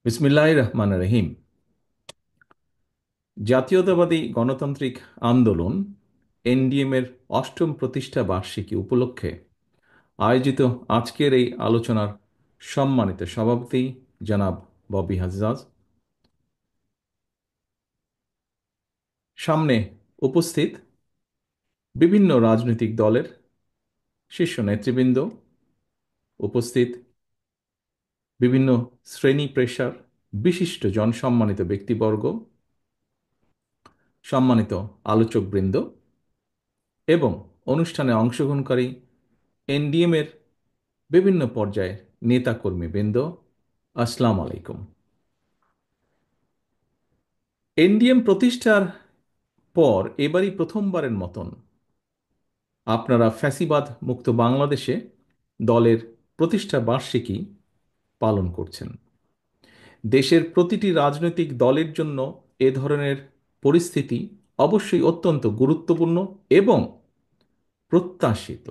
বিসমিল্লাহির রহমানির রহিম। জাতীয়তাবাদী গণতান্ত্রিক আন্দোলন এনডিএম এর অষ্টম প্রতিষ্ঠা বার্ষিকী উপলক্ষে আয়োজিত আজকের এই আলোচনার সম্মানিত সভাপতি জনাব ববি হাজ্জাজ, সামনে উপস্থিত বিভিন্ন রাজনৈতিক দলের শীর্ষ নেতৃবৃন্দ, উপস্থিত বিভিন্ন শ্রেণী পেশার বিশিষ্ট সম্মানিত ব্যক্তিবর্গ, সম্মানিত আলোচকবৃন্দ এবং অনুষ্ঠানে অংশগ্রহণকারী এনডিএম এর বিভিন্ন পর্যায়ের নেতাকর্মীবৃন্দ, আসসালামু আলাইকুম। এনডিএম প্রতিষ্ঠার পর এবারই প্রথমবারের মতন আপনারা ফ্যাসিবাদ মুক্ত বাংলাদেশে দলের প্রতিষ্ঠা বার্ষিকী পালন করছেন। দেশের প্রতিটি রাজনৈতিক দলের জন্য এ ধরনের পরিস্থিতি অবশ্যই অত্যন্ত গুরুত্বপূর্ণ এবং প্রত্যাশিত।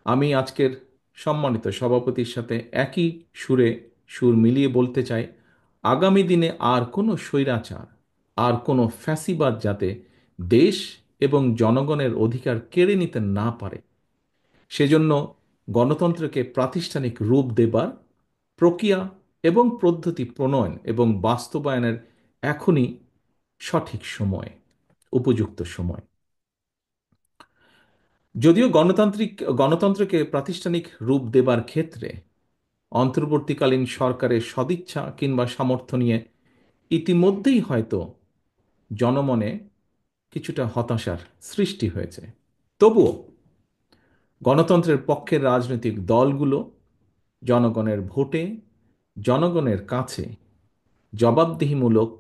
আমি আজকের সম্মানিত সভাপতির সাথে একই সুর মিলিয়ে বলতে চাই, আগামী দিনে আর কোনো স্বৈরাচার, আর কোনো ফ্যাসিবাদ যাতে দেশ এবং জনগণের অধিকার কেড়ে নিতে না পারে, সেজন্য গণতন্ত্রকে প্রাতিষ্ঠানিক রূপ দেবার প্রক্রিয়া এবং পদ্ধতি প্রণয়ন এবং বাস্তবায়নের এখনই সঠিক সময়, উপযুক্ত সময়। যদিও গণতন্ত্রকে প্রাতিষ্ঠানিক রূপ দেবার ক্ষেত্রে অন্তর্বর্তীকালীন সরকারের সদিচ্ছা কিংবা সামর্থ্য নিয়ে ইতিমধ্যেই হয়তো জনমনে কিছুটা হতাশার সৃষ্টি হয়েছে, তবুও গণতন্ত্রের পক্ষের রাজনৈতিক দলগুলো জনগণের ভোটে, জনগণের কাছে জবাবদিহিমূলক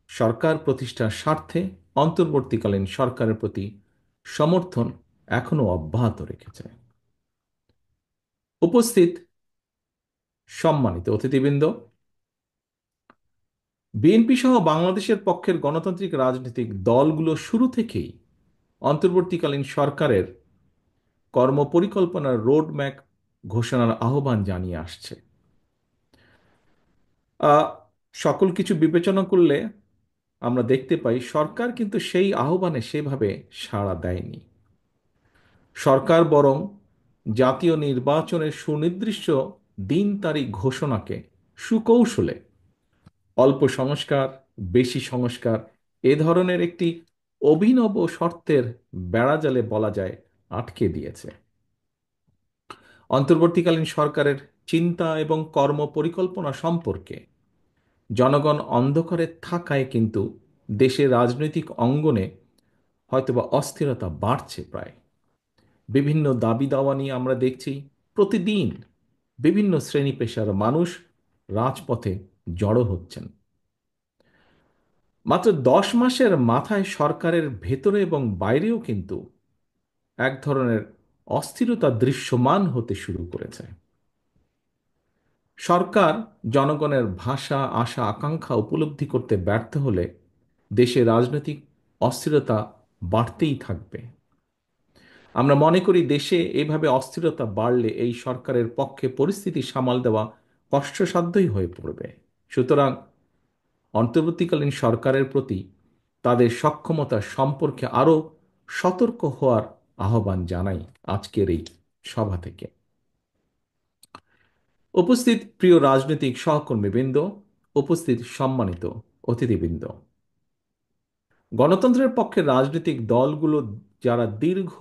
সরকার প্রতিষ্ঠার স্বার্থে অন্তর্বর্তীকালীন সরকারের প্রতি সমর্থন এখনো অব্যাহত রেখেছে। উপস্থিত সম্মানিত অতিথিবৃন্দ, বিএনপি সহ বাংলাদেশের পক্ষের গণতান্ত্রিক রাজনৈতিক দলগুলো শুরু থেকেই অন্তর্বর্তীকালীন সরকারের কর্মপরিকল্পনার রোডম্যাপ ঘোষণার আহ্বান জানিয়ে আসছে। আহ, সকল কিছু বিবেচনা করলে আমরা দেখতে পাই সরকার কিন্তু সেই আহ্বানে সেভাবে সাড়া দেয়নি। সরকার বরং জাতীয় নির্বাচনের সুনির্দিষ্ট দিন তারিখ ঘোষণাকে সুকৌশলে অল্প সংস্কার, বেশি সংস্কার এ ধরনের একটি অভিনব শর্তের বেড়াজালে বলা যায় আটকে দিয়েছে। অন্তর্বর্তীকালীন সরকারের চিন্তা এবং কর্ম পরিকল্পনা সম্পর্কে জনগণ অন্ধকারে থাকায় কিন্তু দেশের রাজনৈতিক অঙ্গনে হয়তোবা অস্থিরতা বাড়ছে। প্রায় বিভিন্ন দাবি দাওয়া নিয়ে আমরা দেখছি প্রতিদিন বিভিন্ন শ্রেণী পেশার মানুষ রাজপথে জড়ো হচ্ছেন। মাত্র 10 মাসের মাথায় সরকারের ভেতরে এবং বাইরেও কিন্তু এক ধরনের অস্থিরতা দৃশ্যমান হতে শুরু করেছে। সরকার জনগণের ভাষা, আশা, আকাঙ্ক্ষা উপলব্ধি করতে ব্যর্থ হলে দেশে রাজনৈতিক অস্থিরতা বাড়তেই থাকবে। আমরা মনে করি দেশে এভাবে অস্থিরতা বাড়লে এই সরকারের পক্ষে পরিস্থিতি সামাল দেওয়া কষ্টসাধ্যই হয়ে পড়বে। সুতরাং অন্তর্বর্তীকালীন সরকারের প্রতি তাদের সক্ষমতা সম্পর্কে আরও সতর্ক হওয়ার আহ্বান জানাই আজকের এই সভা থেকে। উপস্থিত প্রিয় রাজনৈতিক সহকর্মীবৃন্দ, উপস্থিত সম্মানিত অতিথিবৃন্দ, গণতন্ত্রের পক্ষে রাজনৈতিক দলগুলো যারা দীর্ঘ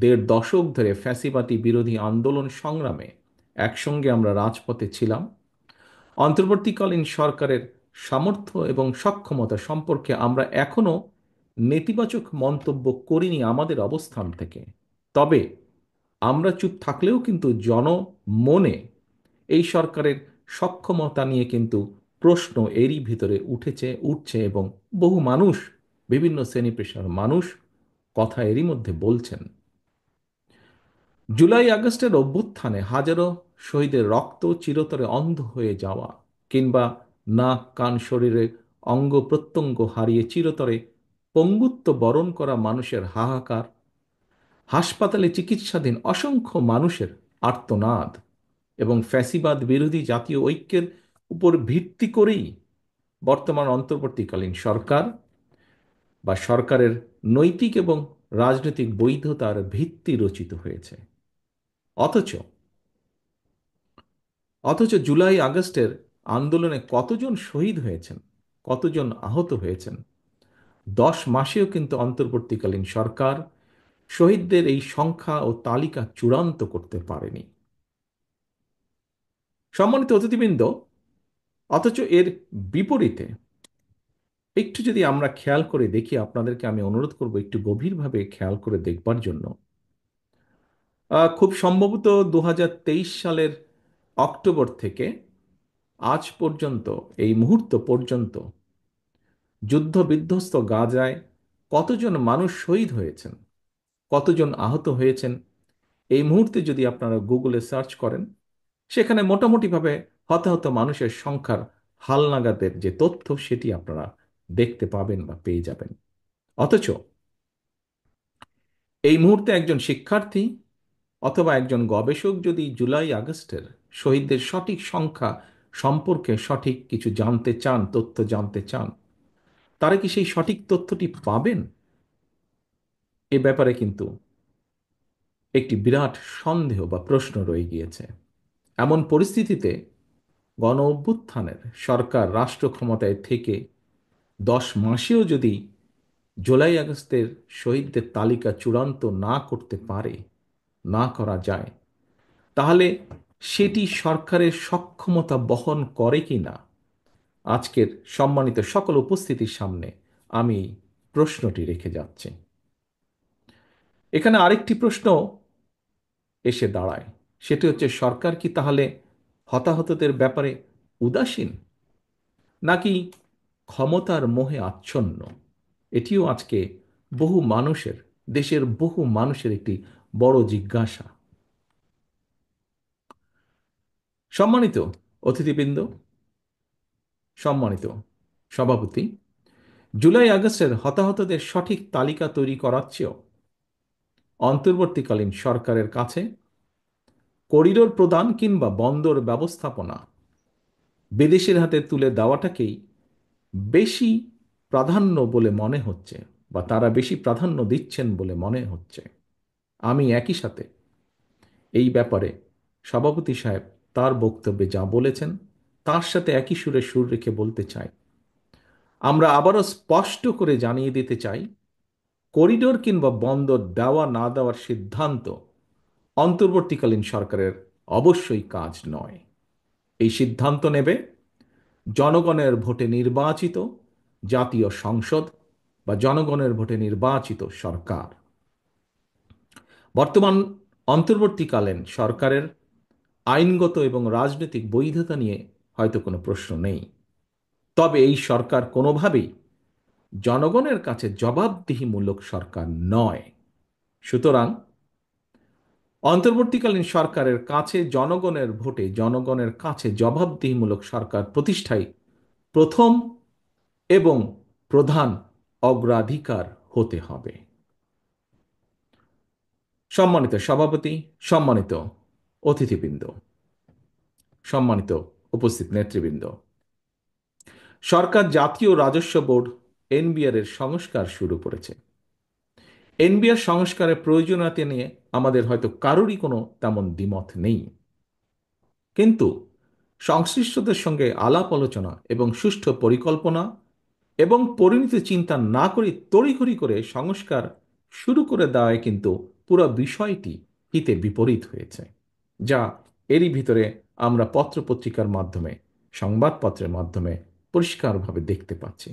1.5 দশক ধরে ফ্যাসিবাদী বিরোধী আন্দোলন সংগ্রামে একসঙ্গে আমরা রাজপথে ছিলাম, অন্তর্বর্তীকালীন সরকারের সামর্থ্য এবং সক্ষমতা সম্পর্কে আমরা এখনো নেতিবাচক মন্তব্য করিনি আমাদের অবস্থান থেকে। তবে আমরা চুপ থাকলেও কিন্তু জনমনে এই সরকারের সক্ষমতা নিয়ে কিন্তু প্রশ্ন এরই ভিতরে উঠছে এবং বহু মানুষ, বিভিন্ন শ্রেণী পেশার মানুষ কথা এরই মধ্যে বলছেন। জুলাই আগস্টের অভ্যুত্থানে হাজারো শহীদের রক্ত চিরতরে অন্ধ হয়ে যাওয়া কিংবা নাক, কান, শরীরে অঙ্গ প্রত্যঙ্গ হারিয়ে চিরতরে পঙ্গুত্ব বরণ করা মানুষের হাহাকার, হাসপাতালে চিকিৎসাধীন অসংখ্য মানুষের আর্তনাদ এবং ফ্যাসিবাদ বিরোধী জাতীয় ঐক্যের উপর ভিত্তি করেই বর্তমান অন্তর্বর্তীকালীন সরকার বা সরকারের নৈতিক এবং রাজনৈতিক বৈধতার ভিত্তি রচিত হয়েছে। অথচ অথচ জুলাই আগস্টের আন্দোলনে কতজন শহীদ হয়েছেন, কতজন আহত হয়েছেন, 10 মাসেও কিন্তু অন্তর্বর্তীকালীন সরকার শহীদদের এই সংখ্যা ও তালিকা চূড়ান্ত করতে পারেনি। সম্মানিত অতিথিবৃন্দ, অথচ এর বিপরীতে একটু যদি আমরা খেয়াল করে দেখি, আপনাদেরকে আমি অনুরোধ করব একটু গভীরভাবে খেয়াল করে দেখবার জন্য। খুব সম্ভবত 2023 সালের অক্টোবর থেকে আজ পর্যন্ত, এই মুহূর্ত পর্যন্ত যুদ্ধ বিধ্বস্ত গাজায় কতজন মানুষ শহীদ হয়েছেন, কতজন আহত হয়েছেন, এই মুহূর্তে যদি আপনারা গুগলে সার্চ করেন, সেখানে মোটামুটিভাবে হতাহত মানুষের সংখ্যার হালনাগাদের যে তথ্য, সেটি আপনারা দেখতে পাবেন বা পেয়ে যাবেন। অথচ এই মুহূর্তে একজন শিক্ষার্থী অথবা একজন গবেষক যদি জুলাই আগস্টের শহীদদের সঠিক সংখ্যা সম্পর্কে সঠিক কিছু জানতে চান, তথ্য জানতে চান, তারা কি সেই সঠিক তথ্যটি পাবেন? এ ব্যাপারে কিন্তু একটি বিরাট সন্দেহ বা প্রশ্ন রয়ে গিয়েছে। এমন পরিস্থিতিতে গণ অভ্যুত্থানের সরকার রাষ্ট্র ক্ষমতায় থেকে 10 মাসেও যদি জুলাই আগস্টের শহীদদের তালিকা চূড়ান্ত না করতে পারে, না করা যায়, তাহলে সেটি সরকারের সক্ষমতা বহন করে কি না, আজকের সম্মানিত সকল উপস্থিতির সামনে আমি প্রশ্নটি রেখে যাচ্ছি। এখানে আরেকটি প্রশ্ন এসে দাঁড়ায়, সেটি হচ্ছে, সরকার কি তাহলে হতাহতদের ব্যাপারে উদাসীন, নাকি ক্ষমতার মোহে আচ্ছন্ন? এটিও আজকে বহু মানুষের, দেশের বহু মানুষের একটি বড় জিজ্ঞাসা। সম্মানিত অতিথিবৃন্দ, সম্মানিত সভাপতি, জুলাই আগস্টের হতাহতদের সঠিক তালিকা তৈরি করার চেয়েও অন্তর্বর্তীকালীন সরকারের কাছে করিডোর প্রদান কিংবা বন্দর ব্যবস্থাপনা বিদেশের হাতে তুলে দেওয়াটাকেই বেশি প্রাধান্য বলে মনে হচ্ছে, বা তারা বেশি প্রাধান্য দিচ্ছেন বলে মনে হচ্ছে। আমি একই সাথে এই ব্যাপারে সভাপতি সাহেব তার বক্তব্যে যা বলেছেন, তার সাথে একই সুরে সুর রেখে বলতে চাই, আমরা আবারও স্পষ্ট করে জানিয়ে দিতে চাই, করিডোর কিংবা বন্দর দেওয়া না দেওয়ার সিদ্ধান্ত অন্তর্বর্তীকালীন সরকারের অবশ্যই কাজ নয়। এই সিদ্ধান্ত নেবে জনগণের ভোটে নির্বাচিত জাতীয় সংসদ বা জনগণের ভোটে নির্বাচিত সরকার। বর্তমান অন্তর্বর্তীকালীন সরকারের আইনগত এবং রাজনৈতিক বৈধতা নিয়ে হয়তো কোনো প্রশ্ন নেই, তবে এই সরকার কোনোভাবেই জনগণের কাছে জবাবদিহিমূলক সরকার নয়। সুতরাং অন্তর্বর্তীকালীন সরকারের কাছে জনগণের ভোটে জনগণের কাছে জবাবদিহিমূলক সরকার প্রতিষ্ঠাই প্রথম এবং প্রধান অগ্রাধিকার হতে হবে। সম্মানিত সভাপতি, সম্মানিত অতিথিবৃন্দ, সম্মানিত উপস্থিত নেতৃবৃন্দ, সরকার জাতীয় রাজস্ব বোর্ড এনবিআর এর সংস্কার শুরু করেছে। এনবিআর সংস্কারের প্রয়োজনীয়তা নিয়ে আমাদের হয়তো কারোরই কোনো তেমন দ্বিমত নেই, কিন্তু সংশ্লিষ্টদের সঙ্গে আলাপ আলোচনা এবং সুষ্ঠু পরিকল্পনা এবং পরিণত চিন্তা না করে তড়িঘড়ি করে সংস্কার শুরু করে দেওয়ায় কিন্তু পুরো বিষয়টি হিতে বিপরীত হয়েছে, যা এরই ভিতরে আমরা পত্রপত্রিকার মাধ্যমে, সংবাদপত্রের মাধ্যমে পরিষ্কারভাবে দেখতে পাচ্ছি।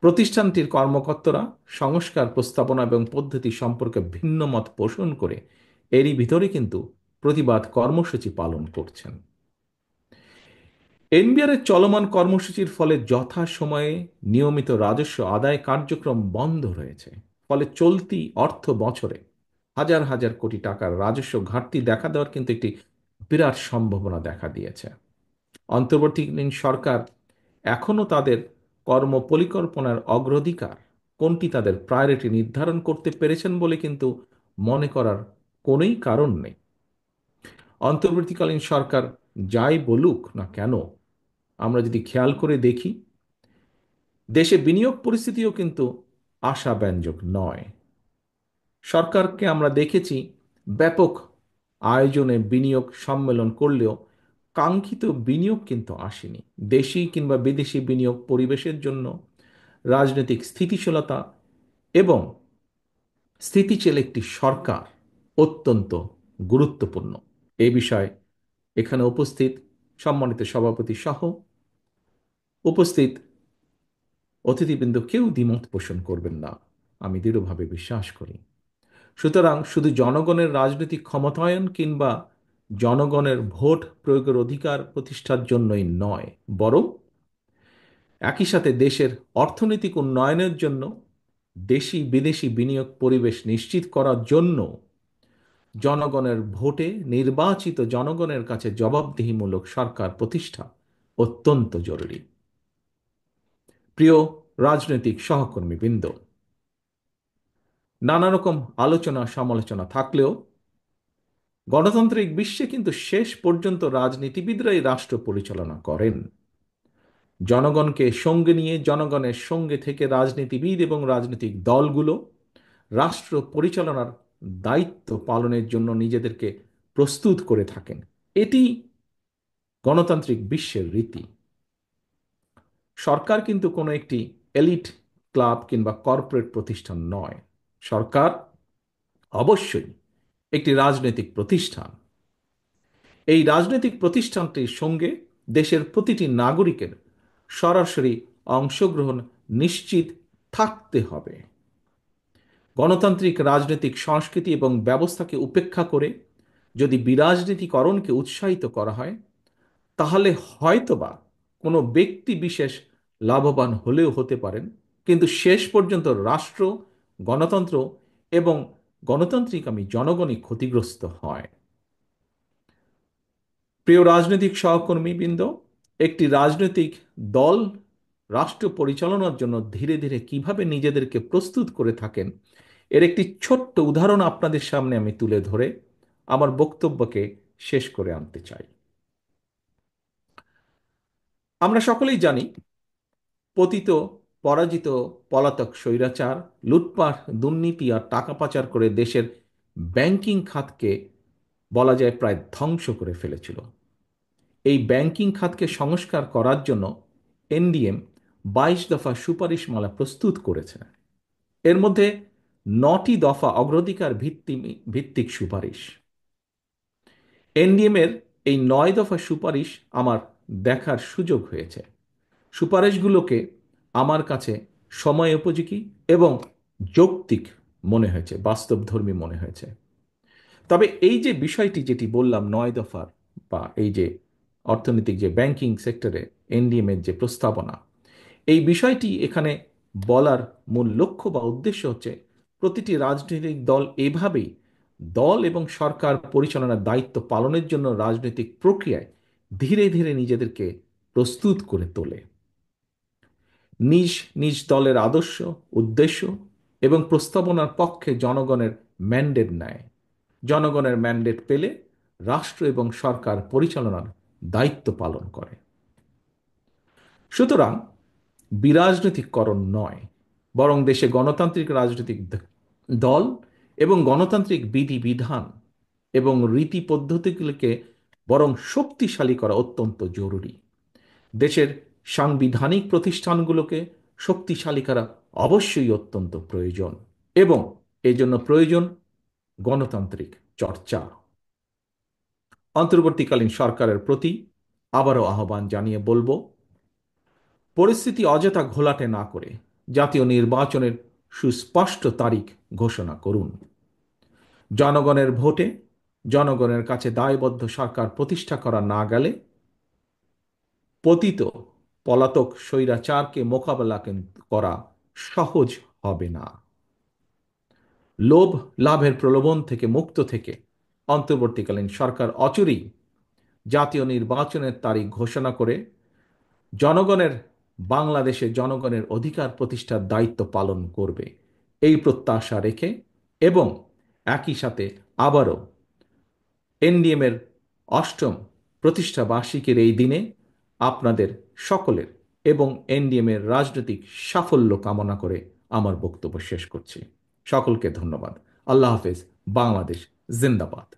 প্রতিষ্ঠানটির কর্মকর্তারা সংস্কার প্রস্তাবনা এবং পদ্ধতি সম্পর্কে ভিন্ন মত পোষণ করে এরই ভিতরে কিন্তু প্রতিবাদ কর্মসূচি পালন করছেন। এনবিআরের চলমান কর্মসূচির ফলে যথাসময়ে নিয়মিত রাজস্ব আদায় কার্যক্রম বন্ধ রয়েছে। ফলে চলতি অর্থ বছরে হাজার হাজার কোটি টাকার রাজস্ব ঘাটতি দেখা দেওয়ার কিন্তু একটি বিরাট সম্ভাবনা দেখা দিয়েছে। অন্তর্বর্তীকালীন সরকার এখনও তাদের কর্ম পরিকল্পনার অগ্রাধিকার কোনটি, তাদের প্রায়োরিটি নির্ধারণ করতে পেরেছেন বলে কিন্তু মনে করার কোনোই কারণ নেই। অন্তর্বর্তীকালীন সরকার যাই বলুক না কেন, আমরা যদি খেয়াল করে দেখি, দেশে বিনিয়োগ পরিস্থিতিও কিন্তু আশাব্যঞ্জক নয়। সরকারকে আমরা দেখেছি ব্যাপক আয়োজনে বিনিয়োগ সম্মেলন করলেও কাঙ্ক্ষিত বিনিয়োগ কিন্তু আসেনি। দেশি কিংবা বিদেশি বিনিয়োগ পরিবেশের জন্য রাজনৈতিক স্থিতিশীলতা এবং স্থিতিশীল একটি সরকার অত্যন্ত গুরুত্বপূর্ণ। এই বিষয়ে এখানে উপস্থিত সম্মানিত সভাপতি সহ উপস্থিত অতিথিবৃন্দ কেউ দ্বিমত পোষণ করবেন না, আমি দৃঢ়ভাবে বিশ্বাস করি। সুতরাং শুধু জনগণের রাজনৈতিক ক্ষমতায়ন কিংবা জনগণের ভোট প্রয়োগের অধিকার প্রতিষ্ঠার জন্যই নয়, বরং একই সাথে দেশের অর্থনৈতিক উন্নয়নের জন্য দেশি বিদেশি বিনিয়োগ পরিবেশ নিশ্চিত করার জন্য জনগণের ভোটে নির্বাচিত জনগণের কাছে জবাবদিহিমূলক সরকার প্রতিষ্ঠা অত্যন্ত জরুরি। প্রিয় রাজনৈতিক সহকর্মীবৃন্দ, নানা রকম আলোচনা সমালোচনা থাকলেও গণতান্ত্রিক বিশ্বে কিন্তু শেষ পর্যন্ত রাজনীতিবিদরাই রাষ্ট্র পরিচালনা করেন। জনগণকে সঙ্গে নিয়ে, জনগণের সঙ্গে থেকে রাজনীতিবিদ এবং রাজনৈতিক দলগুলো রাষ্ট্র পরিচালনার দায়িত্ব পালনের জন্য নিজেদেরকে প্রস্তুত করে থাকেন। এটি গণতান্ত্রিক বিশ্বের রীতি। সরকার কিন্তু কোনো একটি এলিট ক্লাব কিংবা কর্পোরেট প্রতিষ্ঠান নয়। সরকার অবশ্যই একটি রাজনৈতিক প্রতিষ্ঠান। এই রাজনৈতিক প্রতিষ্ঠানটির সঙ্গে দেশের প্রতিটি নাগরিকের সরাসরি অংশগ্রহণ নিশ্চিত থাকতে হবে। গণতান্ত্রিক রাজনৈতিক সংস্কৃতি এবং ব্যবস্থাকে উপেক্ষা করে যদি বিরাজনীতিকরণকে উৎসাহিত করা হয়, তাহলে হয়তোবা কোনো ব্যক্তি বিশেষ লাভবান হলেও হতে পারেন, কিন্তু শেষ পর্যন্ত রাষ্ট্র, গণতন্ত্র এবং গণতান্ত্রিকামী জনগণই ক্ষতিগ্রস্ত হয়। প্রিয় রাজনৈতিক সহকর্মীবৃন্দ, একটি রাজনৈতিক দল রাষ্ট্র পরিচালনার জন্য ধীরে ধীরে কিভাবে নিজেদেরকে প্রস্তুত করে থাকেন, এর একটি ছোট্ট উদাহরণ আপনাদের সামনে আমি তুলে ধরে আমার বক্তব্যকে শেষ করে আনতে চাই। আমরা সকলেই জানি, পতিত, পরাজিত, পলাতক স্বৈরাচার লুটপাট, দুর্নীতি আর টাকা পাচার করে দেশের ব্যাংকিং খাতকে বলা যায় প্রায় ধ্বংস করে ফেলেছিল। এই ব্যাংকিং খাতকে সংস্কার করার জন্য এনডিএম 22 দফা সুপারিশমালা প্রস্তুত করেছে। এর মধ্যে 9টি দফা অগ্রাধিকার ভিত্তিক সুপারিশ। এনডিএম এর এই 9 দফা সুপারিশ আমার দেখার সুযোগ হয়েছে। সুপারিশগুলোকে আমার কাছে সময় উপযোগী এবং যৌক্তিক মনে হয়েছে, বাস্তবধর্মী মনে হয়েছে। তবে এই যে বিষয়টি যেটি বললাম 9 দফার, বা এই যে অর্থনৈতিক যে ব্যাংকিং সেক্টরে এনডিএম এর যে প্রস্তাবনা, এই বিষয়টি এখানে বলার মূল লক্ষ্য বা উদ্দেশ্য হচ্ছে প্রতিটি রাজনৈতিক দল এভাবেই দল এবং সরকার পরিচালনার দায়িত্ব পালনের জন্য রাজনৈতিক প্রক্রিয়ায় ধীরে ধীরে নিজেদেরকে প্রস্তুত করে তোলে। নিজ নিজ দলের আদর্শ, উদ্দেশ্য এবং প্রস্তাবনার পক্ষে জনগণের ম্যান্ডেট নেয়। জনগণের ম্যান্ডেট পেলে রাষ্ট্র এবং সরকার পরিচালনার দায়িত্ব পালন করে। সুতরাং বিরাজনৈতিকরণ নয়, বরং দেশে গণতান্ত্রিক রাজনৈতিক দল এবং গণতান্ত্রিক বিধিবিধান এবং রীতি পদ্ধতিগুলিকে বরং শক্তিশালী করা অত্যন্ত জরুরি। দেশের সাংবিধানিক প্রতিষ্ঠানগুলোকে শক্তিশালী করা অবশ্যই অত্যন্ত প্রয়োজন, এবং এজন্য প্রয়োজন গণতান্ত্রিক চর্চা। অন্তর্বর্তীকালীন সরকারের প্রতি আবারও আহ্বান জানিয়ে বলবো, পরিস্থিতি অযথা ঘোলাটে না করে জাতীয় নির্বাচনের সুস্পষ্ট তারিখ ঘোষণা করুন। জনগণের ভোটে জনগণের কাছে দায়বদ্ধ সরকার প্রতিষ্ঠা করা না গেলে পতিত, পলাতক স্বৈরাচারকে মোকাবেলা করা সহজ হবে না। লোভ লাভের প্রলোভন থেকে মুক্ত থেকে অন্তর্বর্তীকালীন সরকার অচিরেই জাতীয় নির্বাচনের তারিখ ঘোষণা করে জনগণের, বাংলাদেশে জনগণের অধিকার প্রতিষ্ঠার দায়িত্ব পালন করবে, এই প্রত্যাশা রেখে এবং একই সাথে আবারও এনডিএম এর 8ম প্রতিষ্ঠা বার্ষিকীর এই দিনে আপনাদের সকলের এবং এনডিএম-এর রাজনৈতিক সাফল্য কামনা করে আমার বক্তব্য শেষ করছি। সকলকে ধন্যবাদ। আল্লাহ হাফেজ। বাংলাদেশ জিন্দাবাদ।